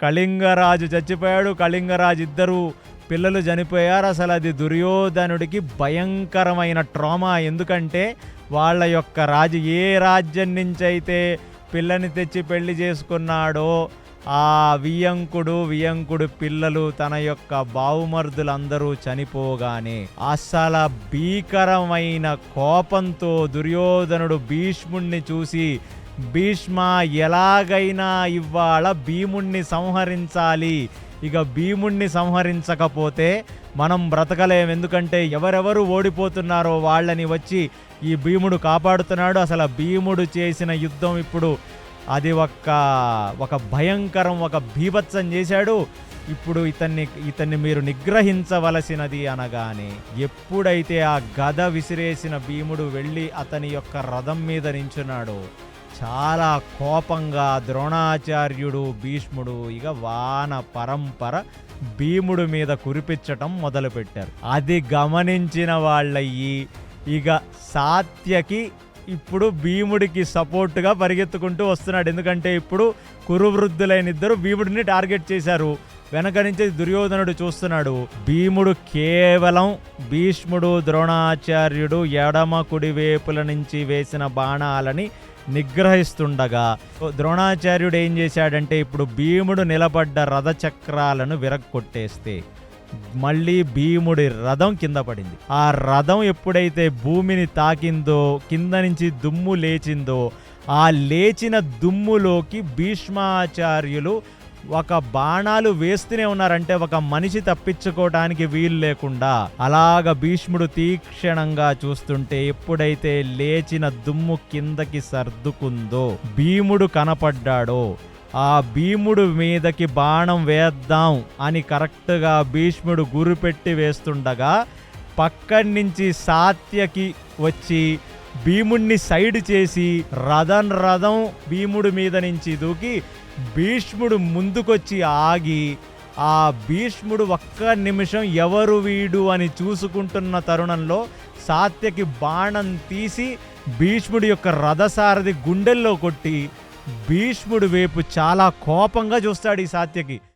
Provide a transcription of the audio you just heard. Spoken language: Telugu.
కళింగరాజు చచ్చిపోయాడు. కళింగరాజు ఇద్దరు పిల్లలు చనిపోయారు. అసలు అది దుర్యోధనుడికి భయంకరమైన ట్రామా. ఎందుకంటే వాళ్ళ యొక్క రాజు ఏ రాజ్యం నుంచైతే పిల్లని తెచ్చి పెళ్లి చేసుకున్నాడో ఆ వియంకుడు పిల్లలు తన యొక్క బావుమర్దులందరూ చనిపోగానే అసలు భీకరమైన కోపంతో దుర్యోధనుడు భీష్ముణ్ణి చూసి, భీష్మ, ఎలాగైనా ఇవాళ భీముణ్ణి సంహరించాలి. ఇక భీముణ్ణి సంహరించకపోతే మనం బ్రతకలేం. ఎందుకంటే ఎవరెవరు ఓడిపోతున్నారో వాళ్ళని వచ్చి ఈ భీముడు కాపాడుతున్నాడు. అసలు భీముడు చేసిన యుద్ధం ఇప్పుడు అది ఒక భయంకరం, ఒక బీభత్సం చేశాడు. ఇప్పుడు ఇతన్ని మీరు నిగ్రహించవలసినది అనగానే ఎప్పుడైతే ఆ గద విసిరేసిన భీముడు వెళ్ళి అతని యొక్క రథం మీద నించున్నాడో చాలా కోపంగా ద్రోణాచార్యుడు, భీష్ముడు ఇక వాన పరంపర భీముడు మీద కురిపించటం మొదలుపెట్టారు. అది గమనించిన వాళ్ళయ్యి ఇక సాత్యకి ఇప్పుడు భీముడికి సపోర్టుగా పరిగెత్తుకుంటూ వస్తున్నాడు. ఎందుకంటే ఇప్పుడు కురువృద్ధులైన ఇద్దరు భీముడిని టార్గెట్ చేశారు. వెనక నుంచి దుర్యోధనుడు చూస్తున్నాడు. భీముడు కేవలం భీష్ముడు, ద్రోణాచార్యుడు ఎడమ కుడి వేపుల నుంచి వేసిన బాణాలని నిగ్రహిస్తుండగా ద్రోణాచార్యుడు ఏం చేశాడంటే ఇప్పుడు భీముడు నిలబడ్డ రథచక్రాలను విరగ్గొట్టేస్తే మళ్ళీ భీముడి రథం కింద పడింది. ఆ రథం ఎప్పుడైతే భూమిని తాకిందో, కింద నుంచి దుమ్ము లేచిందో, ఆ లేచిన దుమ్ములోకి భీష్మాచార్యులు ఒక బాణాలు వేస్తూనే ఉన్నారంటే ఒక మనిషి తప్పించుకోవడానికి వీలు లేకుండా అలాగ భీష్ముడు తీక్షణంగా చూస్తుంటే ఎప్పుడైతే లేచిన దుమ్ము కిందకి సర్దుకుందో భీముడు కనపడ్డాడో ఆ భీముడు మీదకి బాణం వేద్దాం అని కరెక్ట్గా భీష్ముడు గురిపెట్టి వేస్తుండగా పక్కడి నుంచి సాత్యకి వచ్చి భీముడిని సైడ్ చేసి రథం భీముడి మీద నుంచి దూకి భీష్ముడు ముందుకొచ్చి ఆగి ఆ భీష్ముడు ఒక్క నిమిషం ఎవరు వీడు అని చూసుకుంటున్న తరుణంలో సాత్యకి బాణం తీసి భీష్ముడి యొక్క రథసారథి గుండెల్లో కొట్టి భీష్ముడి వైపు చాలా కోపంగా చూస్తాడు ఈ సాత్యకి.